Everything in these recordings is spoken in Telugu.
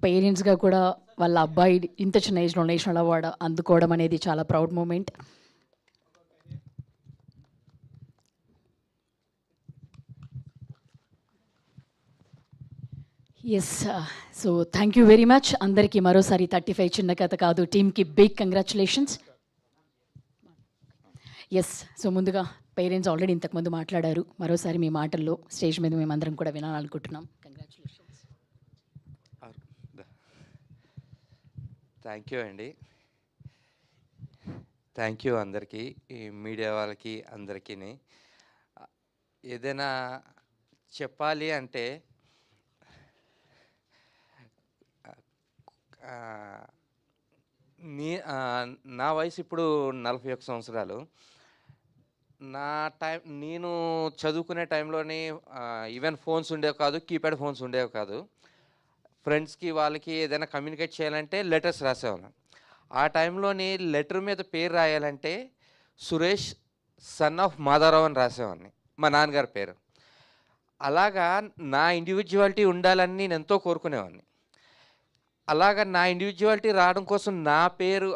పేరెంట్స్గా కూడా వాళ్ళ అబ్బాయి ఇంత చిన్న ఏజ్లో నేషనల్ అవార్డు అందుకోవడం అనేది చాలా proud moment. Yes, so thank you very much అందరికీ మరోసారి 35 చిన్న కథ కాదు టీమ్కి బిగ్ కంగ్రాచులేషన్స్. ఎస్, సో ముందుగా పేరెంట్స్ ఆల్రెడీ ఇంతకుముందు మాట్లాడారు, మరోసారి మీ మాటల్లో స్టేజ్ మీద మేమందరం కూడా వినాలనుకుంటున్నాం. కంగ్రాచులేషన్స్. థ్యాంక్ యూ అండి, థ్యాంక్ యూ అందరికీ, ఈ మీడియా వాళ్ళకి అందరికీ. ఏదైనా చెప్పాలి అంటే నా వయసు ఇప్పుడు 41 సంవత్సరాలు. నేను చదువుకునే టైంలోని ఈవెన్ ఫోన్స్ ఉండేవి కాదు, కీప్యాడ్ ఫోన్స్ ఉండేవి కాదు. ఫ్రెండ్స్కి వాళ్ళకి ఏదైనా కమ్యూనికేట్ చేయాలంటే లెటర్స్ రాసేవాళ్ళం. ఆ టైంలోని లెటర్ మీద పేరు రాయాలంటే సురేష్ సన్ ఆఫ్ మాధవరావు అని రాసేవాడిని, మా నాన్నగారి పేరు. అలాగా నా ఇండివిజువాలిటీ ఉండాలని నేను ఎంతో కోరుకునేవాడిని. అలాగా నా ఇండివిజువాలిటీ రావడం కోసం నా పేరు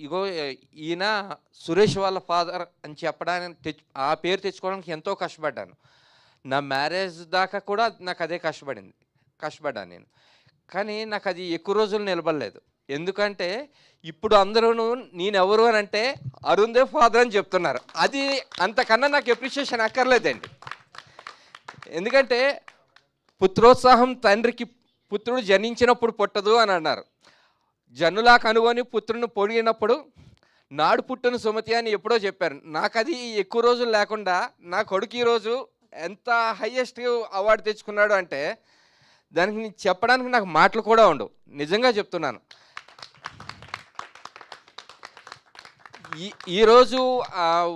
ఇగో ఈయన సురేష్ వాళ్ళ ఫాదర్ అని చెప్పడానికి ఆ పేరు తెచ్చుకోవడానికి ఎంతో కష్టపడ్డాను. నా మ్యారేజ్ దాకా కూడా నాకు అదే కష్టపడ్డాను నేను. కానీ నాకు అది ఎక్కువ రోజులు నిలబడలేదు. ఎందుకంటే ఇప్పుడు అందరూ నేనెవరు అని అంటే అరుణ్ ఫాదర్ అని చెప్తున్నారు. అది అంతకన్నా నాకు అప్రిషియేషన్ అక్కర్లేదండి. ఎందుకంటే పుత్రోత్సాహం తండ్రికి పుత్రుడు జనించినప్పుడు పుట్టదు అని అన్నారు. జనులా కనుగొని పుత్రుని పొడిగినప్పుడు నాడు పుట్టును సుమతి అని ఎప్పుడో చెప్పారు. నాకు అది ఎక్కువ రోజులు లేకుండా నా కొడుకు ఈరోజు ఎంత హైయెస్ట్ అవార్డు తెచ్చుకున్నాడు అంటే దానికి చెప్పడానికి నాకు మాటలు కూడా ఉండవు. నిజంగా చెప్తున్నాను. ఈరోజు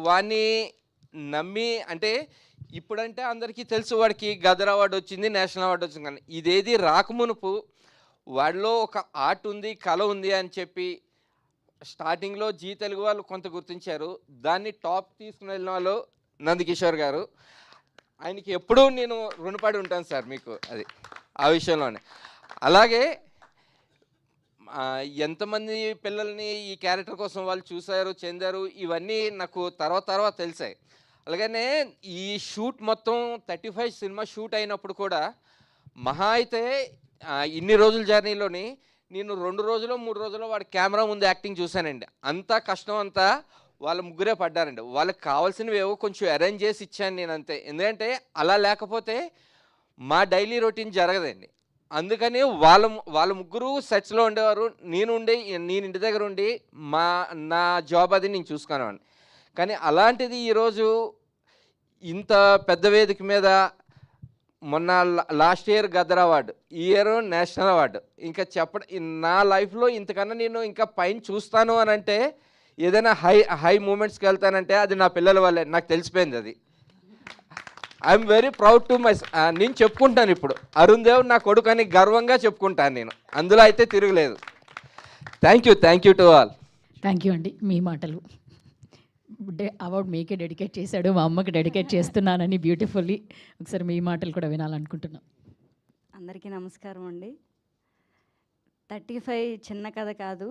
వాడిని నమ్మి అంటే ఇప్పుడంటే అందరికీ తెలుసు వాడికి గదర్ అవార్డు వచ్చింది, నేషనల్ అవార్డు వచ్చింది. కానీ ఇదేది రాకమునుపు వాడిలో ఒక ఆర్ట్ ఉంది, కళ ఉంది అని చెప్పి స్టార్టింగ్లో జీ తెలుగు వాళ్ళు కొంత గుర్తించారు. దాన్ని టాప్ తీసుకుని వెళ్ళిన వాళ్ళు నందకిషోర్ గారు. ఆయనకి ఎప్పుడూ నేను రుణపడి ఉంటాను సార్ మీకు అది ఆ విషయంలోనే. అలాగే ఎంతమంది పిల్లల్ని ఈ క్యారెక్టర్ కోసం వాళ్ళు చూశారు, చెందారు, ఇవన్నీ నాకు తర్వాత తెలిసాయి. అలాగనే ఈ షూట్ మొత్తం 35 సినిమా షూట్ అయినప్పుడు కూడా మహా అయితే ఇన్ని రోజుల జర్నీలోని నేను 2 రోజులు 3 రోజులు వాడి కెమెరా ముందు యాక్టింగ్ చూశానండి. అంతా కష్టం అంతా వాళ్ళ ముగ్గురే పడ్డారండి. వాళ్ళకి కావాల్సినవి ఏవో కొంచెం అరేంజ్ చేసి ఇచ్చాను నేను అంతే. ఎందుకంటే అలా లేకపోతే మా డైలీ రొటీన్ జరగదండి. అందుకని వాళ్ళ ముగ్గురు సెట్స్లో ఉండేవారు. నేను ఇంటి దగ్గర ఉండి నా జాబ్ అది నేను చూసుకునేవాడిని. కానీ అలాంటిది ఈరోజు ఇంత పెద్ద వేదిక మీద మొన్న లాస్ట్ ఇయర్ గదర్ అవార్డు, ఈ ఇయర్ నేషనల్ అవార్డు, ఇంకా నా లైఫ్లో ఇంతకన్నా నేను ఇంకా పైన చూస్తాను అని అంటే ఏదైనా హై మూమెంట్స్కి వెళ్తానంటే అది నా పిల్లల వల్లే నాకు తెలిసిపోయింది. అది ఐఎమ్ వెరీ ప్రౌడ్ టు నేను చెప్పుకుంటాను ఇప్పుడు అరుణ్ దేవ్ నా కొడుకు అని గర్వంగా చెప్పుకుంటాను నేను. అందులో అయితే తిరగలేదు. Thank you to all. Thank you అండి. మీ మాటలు అవార్డు మీకే డెడికేట్ చేశాడు, మా అమ్మకి డెడికేట్ చేస్తున్నానని బ్యూటిఫుల్లీ. ఒకసారి మీ మాటలు కూడా వినాలనుకుంటున్నాం. అందరికీ నమస్కారం అండి. 35 చిన్న కథ కాదు.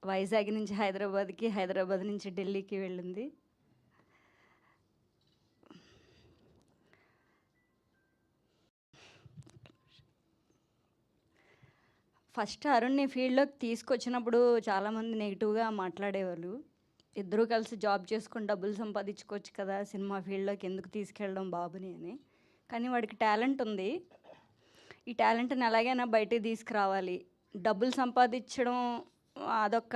వైజాగ్ నుంచి హైదరాబాద్కి, హైదరాబాద్ నుంచి ఢిల్లీకి వెళ్ళింది. ఫస్ట్ అరుణ్ని ఫీల్డ్లోకి తీసుకొచ్చినప్పుడు చాలామంది నెగిటివ్గా మాట్లాడేవాళ్ళు. ఇద్దరూ కలిసి జాబ్ చేసుకొని డబ్బులు సంపాదించుకోవచ్చు కదా, సినిమా ఫీల్డ్లోకి ఎందుకు తీసుకెళ్ళడం బాబుని అని. కానీ వాడికి టాలెంట్ ఉంది. ఈ టాలెంట్ని ఎలాగైనా బయటికి తీసుకురావాలి. డబ్బులు సంపాదించడం అదొక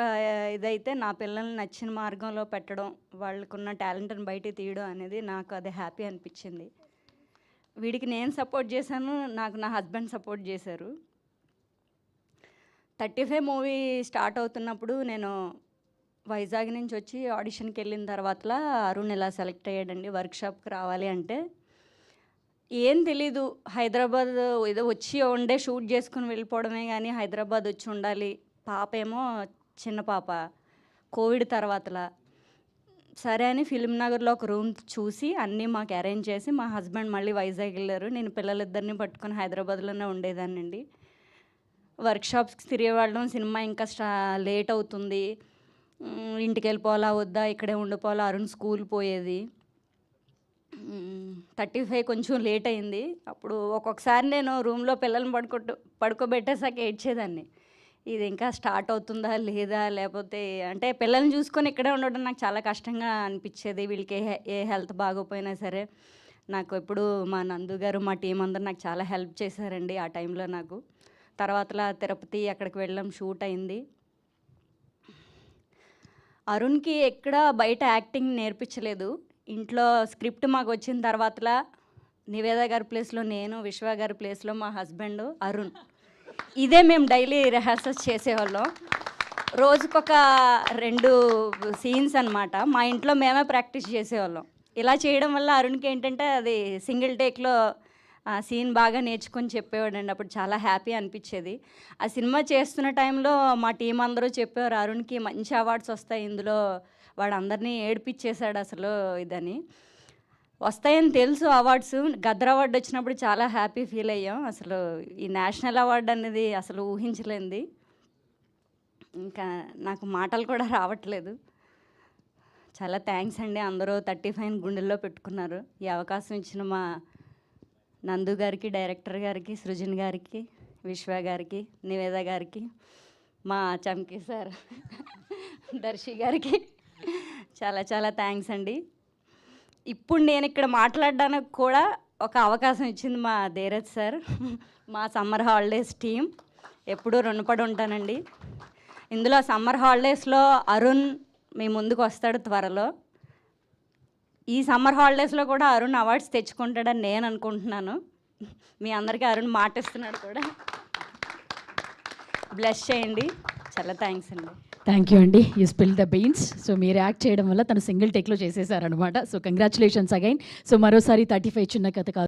ఇదైతే నా పిల్లల్ని నచ్చిన మార్గంలో పెట్టడం, వాళ్ళకున్న టాలెంట్ని బయటికి తీయడం అనేది నాకు అది హ్యాపీ అనిపించింది. వీడికి నేను సపోర్ట్ చేశాను, నాకు నా హస్బెండ్ సపోర్ట్ చేశారు. 35 మూవీ స్టార్ట్ అవుతున్నప్పుడు నేను వైజాగ్ నుంచి వచ్చి ఆడిషన్కి వెళ్ళిన తర్వాత అరుణ్ ఇలా సెలెక్ట్ అయ్యాడండి వర్క్షాప్కి రావాలి అంటే. ఏం తెలీదు, హైదరాబాద్ ఏదో వచ్చి ఉండే షూట్ చేసుకుని వెళ్ళిపోవడమే కానీ హైదరాబాద్ వచ్చి ఉండాలి. పాప ఏమో చిన్న పాప, కోవిడ్ తర్వాతలా. సరే అని ఫిల్మ్ నగర్లో ఒక రూమ్ చూసి అన్నీ మాకు అరేంజ్ చేసి మా హస్బెండ్ మళ్ళీ వైజాగ్ వెళ్ళారు. నేను పిల్లలిద్దరిని పట్టుకొని హైదరాబాద్లోనే ఉండేదాన్నండి. వర్క్షాప్స్కి తిరిగేవాళ్ళం. సినిమా ఇంకా లేట్ అవుతుంది, ఇంటికి వెళ్ళిపోవాలా వద్దా, ఇక్కడే ఉండిపోవాలా, అరుణ్ స్కూల్ పోయేది. 35 కొంచెం లేట్ అయింది. అప్పుడు ఒక్కొక్కసారి నేను రూమ్లో పిల్లల్ని పడుకోబెట్టేసాక ఏడ్చేదాన్ని. ఇది ఇంకా స్టార్ట్ అవుతుందా లేదా, లేకపోతే అంటే పిల్లల్ని చూసుకొని ఇక్కడే ఉండడం నాకు చాలా కష్టంగా అనిపించేది. వీళ్ళకి ఏ హెల్త్ బాగోపోయినా సరే నాకు ఎప్పుడు మా నందు గారు, మా టీం అందరూ నాకు చాలా హెల్ప్ చేశారండి ఆ టైంలో నాకు. తర్వాతలా తిరుపతి అక్కడికి వెళ్ళాం, షూట్ అయింది. అరుణ్కి ఎక్కడ బయట యాక్టింగ్ నేర్పించలేదు. ఇంట్లో స్క్రిప్ట్ మాకు వచ్చిన తర్వాతలా నివేద గారి ప్లేస్లో నేను, విశ్వ గారి ప్లేస్లో మా హస్బెండ్ అరుణ్, ఇదే మేము డైలీ రిహార్సల్స్ చేసేవాళ్ళం. రోజుకొక 2 సీన్స్ అనమాట. మా ఇంట్లో మేమే ప్రాక్టీస్ చేసేవాళ్ళం. ఇలా చేయడం వల్ల అరుణ్కి ఏంటంటే అది సింగిల్ టేక్లో సీన్ బాగా నేర్చుకొని చెప్పేవాడండి. అప్పుడు చాలా హ్యాపీ అనిపించేది. ఆ సినిమా చేస్తున్న టైంలో మా టీం అందరూ చెప్పేవారు, అరుణ్కి మంచి అవార్డ్స్ వస్తాయి ఇందులో, వాడు అందరినీ ఏడిపించేశాడు అసలు ఇదని. వస్తాయని తెలుసు అవార్డ్స్. గద్దర్ అవార్డు వచ్చినప్పుడు చాలా హ్యాపీ ఫీల్ అయ్యాం. అసలు ఈ నేషనల్ అవార్డు అనేది అసలు ఊహించలేంది. ఇంకా నాకు మాటలు కూడా రావట్లేదు. చాలా థ్యాంక్స్ అండి. అందరూ 35 గుండెల్లో పెట్టుకున్నారు. ఈ అవకాశం ఇచ్చిన మా నందు గారికి, డైరెక్టర్ గారికి, సృజన్ గారికి, విశ్వ గారికి, నివేద గారికి, మా చమ్కీ సార్ దర్శి గారికి చాలా చాలా థ్యాంక్స్ అండి. ఇప్పుడు నేను ఇక్కడ మాట్లాడడానికి కూడా ఒక అవకాశం ఇచ్చింది మా ధీరజ్ సార్, మా సమ్మర్ హాలిడేస్ టీం. ఎప్పుడూ రుణపడి ఉంటానండి. ఇందులో సమ్మర్ హాలిడేస్లో అరుణ్ మీ ముందుకు వస్తాడు త్వరలో. ఈ సమ్మర్ హాలిడేస్లో కూడా అరుణ్ అవార్డ్స్ తెచ్చుకుంటాడని నేను అనుకుంటున్నాను. మీ అందరికీ అరుణ్ మాటిస్తున్నాడు కూడా. బ్లెస్ చేయండి. చాలా థ్యాంక్స్ అండి. థ్యాంక్ యూ అండి. You spill the beans. So మీరు యాక్ట్ చేయడం వల్ల తను సింగిల్ టేక్లో చేసేసారనమాట. So congratulations again. సో మరోసారి 35 చిన్న కథ కాదు.